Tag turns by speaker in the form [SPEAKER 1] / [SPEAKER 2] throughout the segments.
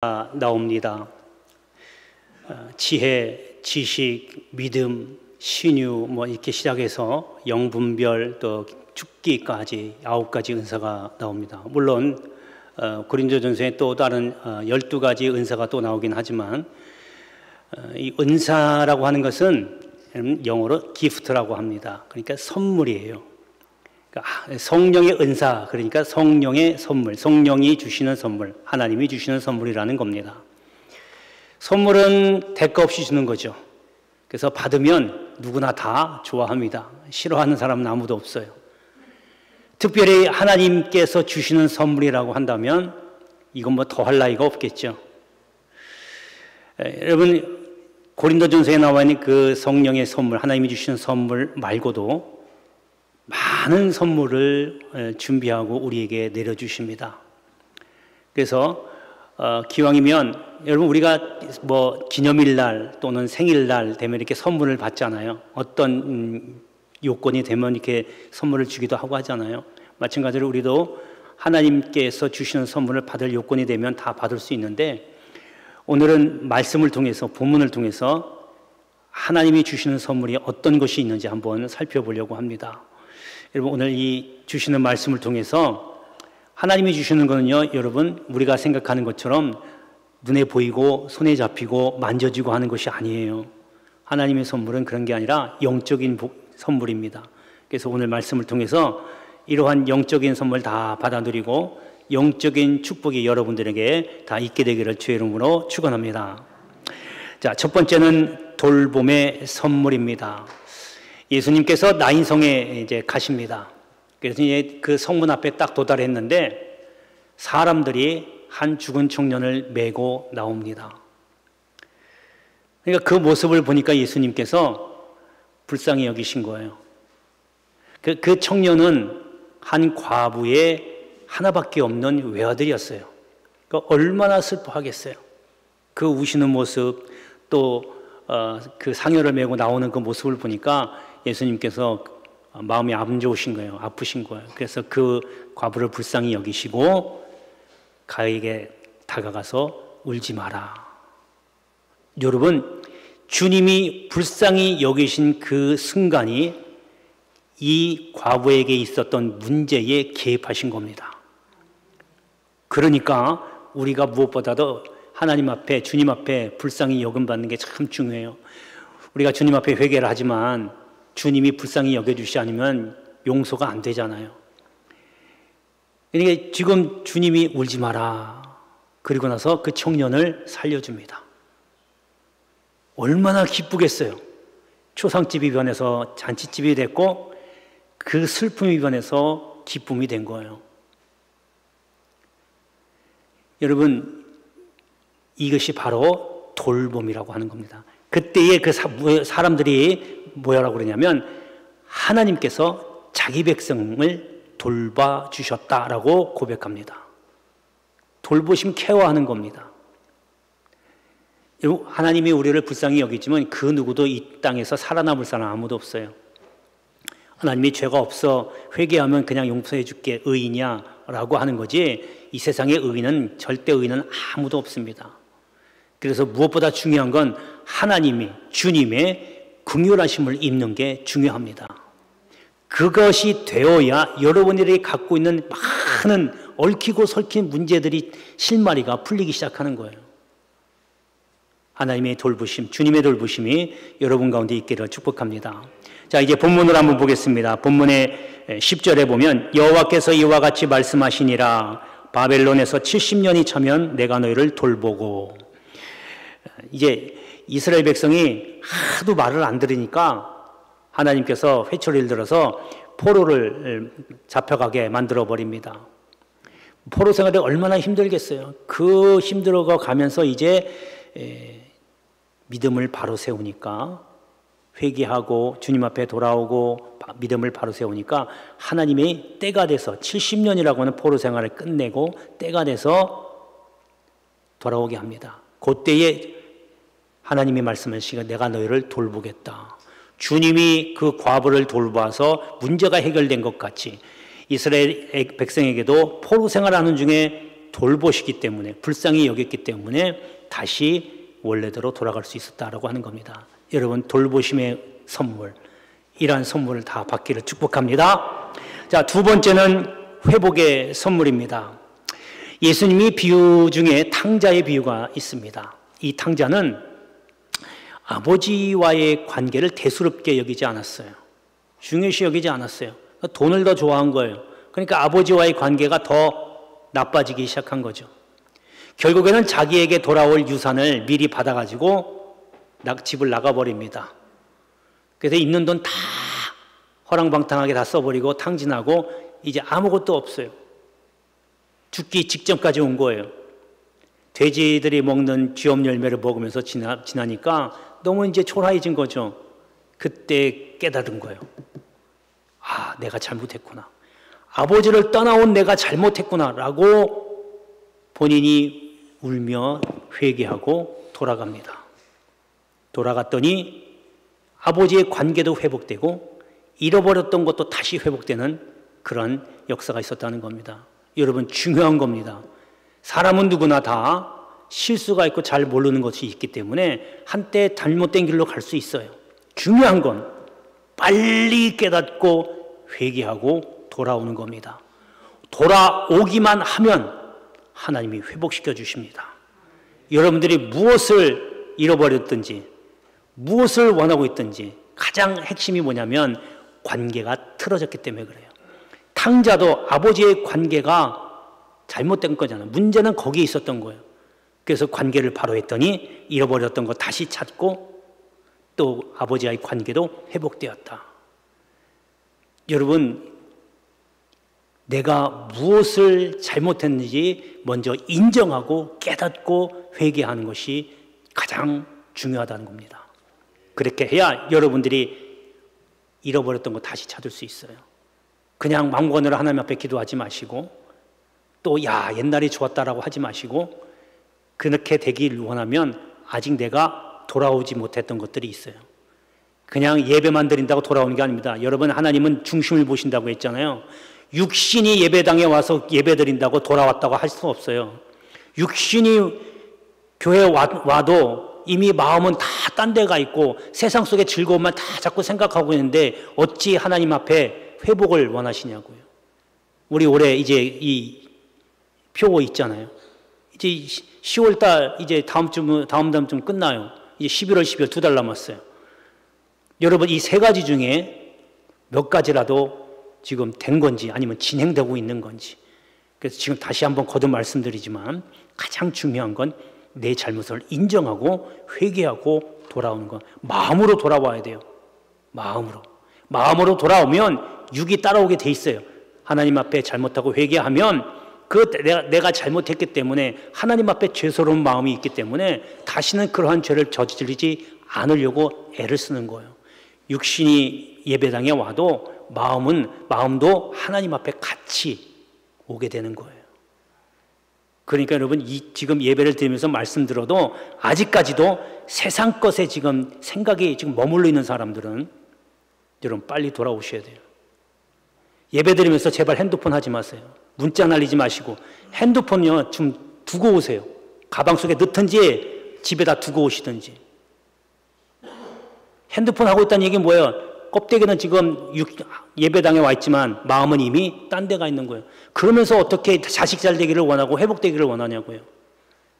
[SPEAKER 1] 나옵니다. 지혜, 지식, 믿음, 신유 이렇게 시작해서 영분별 또 죽기까지 9가지 은사가 나옵니다. 물론 고린도전서에 또 다른 12가지 은사가 또 나오긴 하지만 이 은사라고 하는 것은 영어로 기프트라고 합니다. 그러니까 선물이에요. 그러니까 성령의 은사, 그러니까 성령의 선물, 성령이 주시는 선물, 하나님이 주시는 선물이라는 겁니다. 선물은 대가 없이 주는 거죠. 그래서 받으면 누구나 다 좋아합니다. 싫어하는 사람은 아무도 없어요. 특별히 하나님께서 주시는 선물이라고 한다면 이건 더할 나위가 없겠죠. 여러분, 고린도전서에 나와 있는 그 성령의 선물, 하나님이 주시는 선물 말고도 많은 선물을 준비하고 우리에게 내려주십니다. 그래서 기왕이면 여러분, 우리가 기념일날 또는 생일날 되면 이렇게 선물을 받잖아요. 어떤 요건이 되면 이렇게 선물을 주기도 하고 하잖아요. 마찬가지로 우리도 하나님께서 주시는 선물을 받을 요건이 되면 다 받을 수 있는데, 오늘은 말씀을 통해서, 본문을 통해서 하나님이 주시는 선물이 어떤 것이 있는지 한번 살펴보려고 합니다. 여러분, 오늘 이 주시는 말씀을 통해서 하나님이 주시는 거는요, 여러분, 우리가 생각하는 것처럼 눈에 보이고 손에 잡히고 만져지고 하는 것이 아니에요. 하나님의 선물은 그런 게 아니라 영적인 선물입니다. 그래서 오늘 말씀을 통해서 이러한 영적인 선물 다 받아 누리고 영적인 축복이 여러분들에게 다 있게 되기를 주의 이름으로 축원합니다. 자, 첫 번째는 돌봄의 선물입니다. 예수님께서 나인성에 이제 가십니다. 그래서 이제 그 성문 앞에 딱 도달했는데 사람들이 한 죽은 청년을 메고 나옵니다. 그러니까 그 모습을 보니까 예수님께서 불쌍히 여기신 거예요. 그 청년은 한 과부의 하나밖에 없는 외아들이었어요. 그러니까 얼마나 슬퍼하겠어요. 그 우시는 모습, 또 그 상여를 메고 나오는 그 모습을 보니까 예수님께서 마음이 안 좋으신 거예요. 아프신 거예요. 그래서 그 과부를 불쌍히 여기시고 가에게 다가가서 울지 마라. 여러분, 주님이 불쌍히 여기신 그 순간이 이 과부에게 있었던 문제에 개입하신 겁니다. 그러니까 우리가 무엇보다도 하나님 앞에, 주님 앞에 불쌍히 여김받는 게 참 중요해요. 우리가 주님 앞에 회개를 하지만 주님이 불쌍히 여겨주시지 않으면 용서가 안 되잖아요. 그러니까 지금 주님이 울지 마라. 그리고 나서 그 청년을 살려줍니다. 얼마나 기쁘겠어요. 초상집이 변해서 잔치집이 됐고 그 슬픔이 변해서 기쁨이 된 거예요. 여러분, 이것이 바로 돌봄이라고 하는 겁니다. 그때의 그 사람들이 뭐라고 그러냐면 하나님께서 자기 백성을 돌봐주셨다라고 고백합니다. 돌보심, 케어하는 겁니다. 하나님이 우리를 불쌍히 여기지만 그 누구도 이 땅에서 살아남을 사람 아무도 없어요. 하나님이 죄가 없어 회개하면 그냥 용서해 줄게, 의인이야 라고 하는 거지, 이 세상의 의인은, 절대 의인은 아무도 없습니다. 그래서 무엇보다 중요한 건 하나님이, 주님의 긍휼하심을 입는 게 중요합니다. 그것이 되어야 여러분들이 갖고 있는 많은 얽히고 설킨 문제들이 실마리가 풀리기 시작하는 거예요. 하나님의 돌보심, 주님의 돌보심이 여러분 가운데 있기를 축복합니다. 자, 이제 본문을 한번 보겠습니다. 본문의 10절에 보면 여호와께서 이와 같이 말씀하시니라. 바벨론에서 70년이 차면 내가 너희를 돌보고. 이제 이스라엘 백성이 하도 말을 안 들으니까 하나님께서 회초리를 들어서 포로를 잡혀가게 만들어 버립니다. 포로 생활이 얼마나 힘들겠어요. 그 힘들어가 가면서 이제 믿음을 바로 세우니까, 회개하고 주님 앞에 돌아오고 믿음을 바로 세우니까 하나님의 때가 돼서 70년이라고 하는 포로 생활을 끝내고 때가 돼서 돌아오게 합니다. 그때에 하나님이 말씀하시기가 내가 너희를 돌보겠다. 주님이 그 과부를 돌봐서 문제가 해결된 것 같이 이스라엘 백성에게도 포로 생활하는 중에 돌보시기 때문에, 불쌍히 여겼기 때문에 다시 원래대로 돌아갈 수 있었다라고 하는 겁니다. 여러분, 돌보심의 선물, 이러한 선물을 다 받기를 축복합니다. 자, 두 번째는 회복의 선물입니다. 예수님이 비유 중에 탕자의 비유가 있습니다. 이 탕자는 아버지와의 관계를 대수롭게 여기지 않았어요. 중요시 여기지 않았어요. 돈을 더 좋아한 거예요. 그러니까 아버지와의 관계가 더 나빠지기 시작한 거죠. 결국에는 자기에게 돌아올 유산을 미리 받아가지고 집을 나가버립니다. 그래서 있는 돈 다 허랑방탕하게 다 써버리고 탕진하고 이제 아무것도 없어요. 죽기 직전까지 온 거예요. 돼지들이 먹는 쥐엄 열매를 먹으면서 지나니까 너무 이제 초라해진 거죠. 그때 깨달은 거예요. 아, 내가 잘못했구나. 아버지를 떠나온 내가 잘못했구나 라고 본인이 울며 회개하고 돌아갑니다. 돌아갔더니 아버지의 관계도 회복되고 잃어버렸던 것도 다시 회복되는 그런 역사가 있었다는 겁니다. 여러분, 중요한 겁니다. 사람은 누구나 다 실수가 있고 잘 모르는 것이 있기 때문에 한때 잘못된 길로 갈 수 있어요. 중요한 건 빨리 깨닫고 회개하고 돌아오는 겁니다. 돌아오기만 하면 하나님이 회복시켜 주십니다. 여러분들이 무엇을 잃어버렸든지 무엇을 원하고 있든지 가장 핵심이 뭐냐면 관계가 틀어졌기 때문에 그래요. 탕자도 아버지의 관계가 잘못된 거잖아요. 문제는 거기에 있었던 거예요. 그래서 관계를 바로 했더니 잃어버렸던 거 다시 찾고 또 아버지와의 관계도 회복되었다. 여러분, 내가 무엇을 잘못했는지 먼저 인정하고 깨닫고 회개하는 것이 가장 중요하다는 겁니다. 그렇게 해야 여러분들이 잃어버렸던 거 다시 찾을 수 있어요. 그냥 마음건으로 하나님 앞에 기도하지 마시고 또 야 옛날이 좋았다라고 하지 마시고 그렇게 되길 원하면 아직 내가 돌아오지 못했던 것들이 있어요. 그냥 예배만 드린다고 돌아오는 게 아닙니다. 여러분, 하나님은 중심을 보신다고 했잖아요. 육신이 예배당에 와서 예배 드린다고 돌아왔다고 할 수 없어요. 육신이 교회에 와도 이미 마음은 다 딴 데가 있고 세상 속의 즐거움만 다 자꾸 생각하고 있는데 어찌 하나님 앞에 회복을 원하시냐고요. 우리 올해 이제 이 표고 있잖아요. 이제 10월달 이제 다음 달쯤 끝나요. 이제 11월, 12월 2달 남았어요. 여러분, 이 세 가지 중에 몇 가지라도 지금 된 건지 아니면 진행되고 있는 건지. 그래서 지금 다시 한번 거듭 말씀드리지만 가장 중요한 건 내 잘못을 인정하고 회개하고 돌아오는 것. 마음으로 돌아와야 돼요. 마음으로 돌아오면 육이 따라오게 돼 있어요. 하나님 앞에 잘못하고 회개하면 내가 잘못했기 때문에 하나님 앞에 죄스러운 마음이 있기 때문에 다시는 그러한 죄를 저지르지 않으려고 애를 쓰는 거예요. 육신이 예배당에 와도 마음도 하나님 앞에 같이 오게 되는 거예요. 그러니까 여러분, 지금 예배를 드리면서 말씀 들어도 아직까지도 세상 것에 지금 생각이 지금 머물러 있는 사람들은 여러분 빨리 돌아오셔야 돼요. 예배 드리면서 제발 핸드폰 하지 마세요. 문자 날리지 마시고 핸드폰요 좀 두고 오세요. 가방 속에 넣든지 집에다 두고 오시든지. 핸드폰 하고 있다는 얘기는 뭐예요? 껍데기는 지금 예배당에 와 있지만 마음은 이미 딴 데가 있는 거예요. 그러면서 어떻게 자식 잘 되기를 원하고 회복되기를 원하냐고요.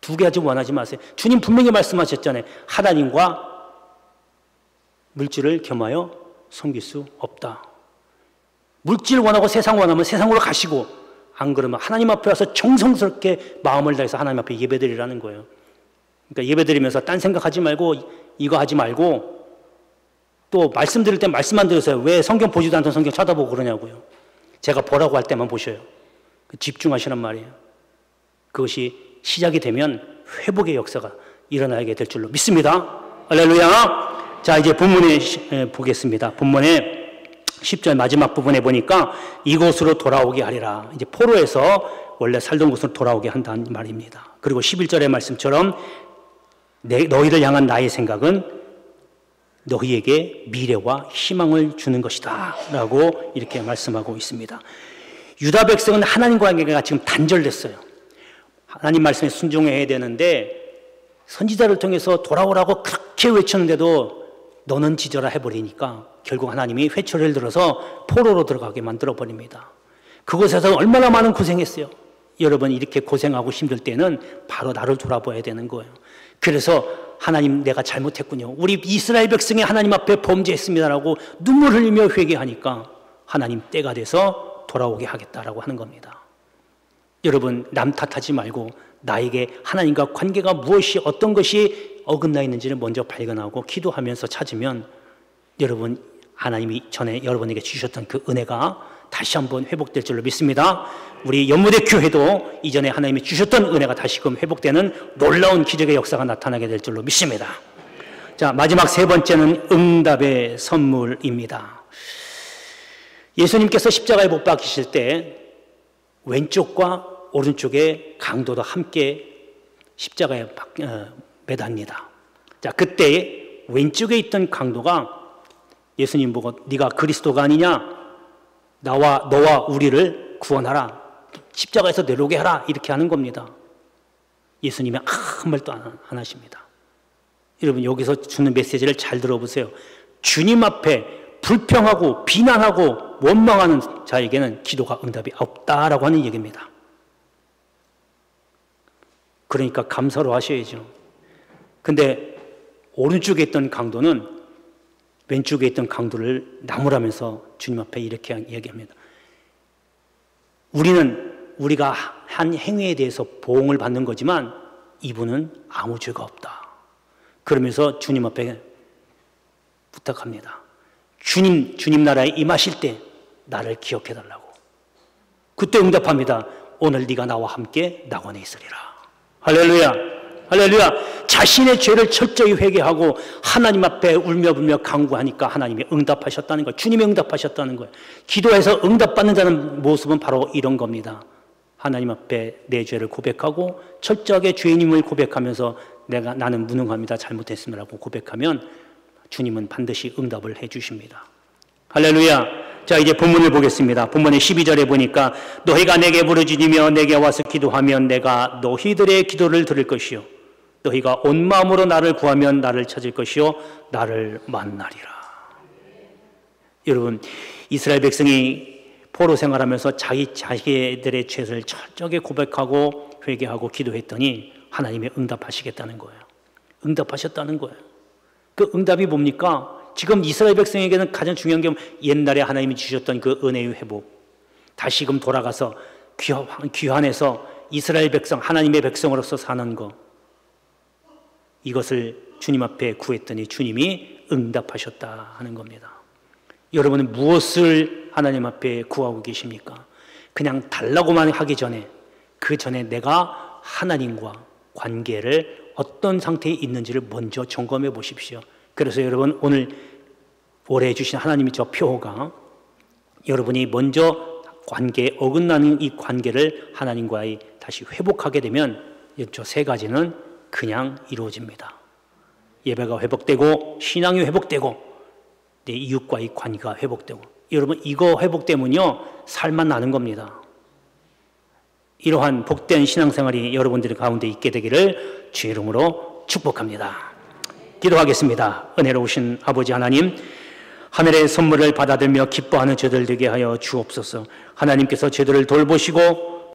[SPEAKER 1] 두 개 아직 원하지 마세요. 주님 분명히 말씀하셨잖아요. 하나님과 물질을 겸하여 섬길 수 없다. 물질 원하고 세상 원하면 세상으로 가시고 안 그러면 하나님 앞에 와서 정성스럽게 마음을 다해서 하나님 앞에 예배드리라는 거예요. 그러니까 예배드리면서 딴 생각하지 말고 이거 하지 말고 또 말씀 드릴 때 말씀만 들으세요. 왜 성경 보지도 않던 성경 쳐다보고 그러냐고요. 제가 보라고 할 때만 보셔요. 집중하시란 말이에요. 그것이 시작이 되면 회복의 역사가 일어나게 될 줄로 믿습니다. 할렐루야. 자, 이제 본문에 보겠습니다. 본문에 10절 마지막 부분에 보니까 이곳으로 돌아오게 하리라. 이제 포로에서 원래 살던 곳으로 돌아오게 한다는 말입니다. 그리고 11절의 말씀처럼 너희를 향한 나의 생각은 너희에게 미래와 희망을 주는 것이다 라고 이렇게 말씀하고 있습니다. 유다 백성은 하나님과의 관계가 지금 단절됐어요. 하나님 말씀에 순종해야 되는데 선지자를 통해서 돌아오라고 그렇게 외쳤는데도 너는 지져라 해버리니까 결국 하나님이 회초리를 들어서 포로로 들어가게 만들어 버립니다. 그곳에서 얼마나 많은 고생했어요. 여러분 이렇게 고생하고 힘들 때는 바로 나를 돌아봐야 되는 거예요. 그래서 하나님 내가 잘못했군요. 우리 이스라엘 백성이 하나님 앞에 범죄했습니다라고 눈물 흘리며 회개하니까 하나님 때가 돼서 돌아오게 하겠다라고 하는 겁니다. 여러분 남 탓하지 말고 나에게 하나님과 관계가 무엇이 어떤 것이 어긋나 있는지를 먼저 발견하고 기도하면서 찾으면 여러분 하나님이 전에 여러분에게 주셨던 그 은혜가 다시 한번 회복될 줄로 믿습니다. 우리 연무대 교회도 이전에 하나님이 주셨던 은혜가 다시금 회복되는 놀라운 기적의 역사가 나타나게 될 줄로 믿습니다. 자, 마지막 세 번째는 응답의 선물입니다. 예수님께서 십자가에 못 박히실 때 왼쪽과 오른쪽에 강도도 함께 십자가에 매답니다. 자, 그때 왼쪽에 있던 강도가 예수님 보고 네가 그리스도가 아니냐? 너와 우리를 구원하라. 십자가에서 내려오게 하라. 이렇게 하는 겁니다. 예수님이 아무 말도 안 하십니다. 여러분 여기서 주는 메시지를 잘 들어보세요. 주님 앞에 불평하고 비난하고 원망하는 자에게는 기도가 응답이 없다라고 하는 얘기입니다. 그러니까 감사로 하셔야죠. 근데 오른쪽에 있던 강도는 왼쪽에 있던 강도를 나무라면서 주님 앞에 이렇게 얘기합니다. 우리가 한 행위에 대해서 보응을 받는 거지만 이분은 아무 죄가 없다. 그러면서 주님 앞에 부탁합니다. 주님 나라에 임하실 때 나를 기억해 달라고. 그때 응답합니다. 오늘 네가 나와 함께 낙원에 있으리라. 할렐루야. 할렐루야. 자신의 죄를 철저히 회개하고 하나님 앞에 울며불며 간구하니까 하나님이 응답하셨다는 거예요. 주님이 응답하셨다는 거예요. 기도해서 응답받는다는 모습은 바로 이런 겁니다. 하나님 앞에 내 죄를 고백하고 철저하게 죄인임을 고백하면서 나는 무능합니다. 잘못했습니다라고 고백하면 주님은 반드시 응답을 해 주십니다. 할렐루야. 자, 이제 본문을 보겠습니다. 본문의 12절에 보니까 너희가 내게 부르짖으며 내게 와서 기도하면 내가 너희들의 기도를 들을 것이요 너희가 온 마음으로 나를 구하면 나를 찾을 것이요 나를 만나리라. 여러분 이스라엘 백성이 포로 생활하면서 자기들의 죄를 철저하게 고백하고 회개하고 기도했더니 하나님이 응답하시겠다는 거예요. 응답하셨다는 거예요. 그 응답이 뭡니까? 지금 이스라엘 백성에게는 가장 중요한 게 옛날에 하나님이 주셨던 그 은혜의 회복, 다시금 돌아가서 귀환해서 이스라엘 백성, 하나님의 백성으로서 사는 것, 이것을 주님 앞에 구했더니 주님이 응답하셨다 하는 겁니다. 여러분은 무엇을 하나님 앞에 구하고 계십니까? 그냥 달라고만 하기 전에 그 전에 내가 하나님과 관계를 어떤 상태에 있는지를 먼저 점검해 보십시오. 그래서 여러분 오늘 올해 주신 하나님의 저 표가 여러분이 먼저 관계에 어긋나는 이 관계를 하나님과의 다시 회복하게 되면 저 세 가지는 그냥 이루어집니다. 예배가 회복되고 신앙이 회복되고 내 이웃과의 관계가 회복되고 여러분 이거 회복되면요 살만 나는 겁니다. 이러한 복된 신앙생활이 여러분들 가운데 있게 되기를 주의 이름으로 축복합니다. 기도하겠습니다. 은혜로우신 아버지 하나님, 하늘의 선물을 받아들며 기뻐하는 저들 되게 하여 주옵소서. 하나님께서 저들을 돌보시고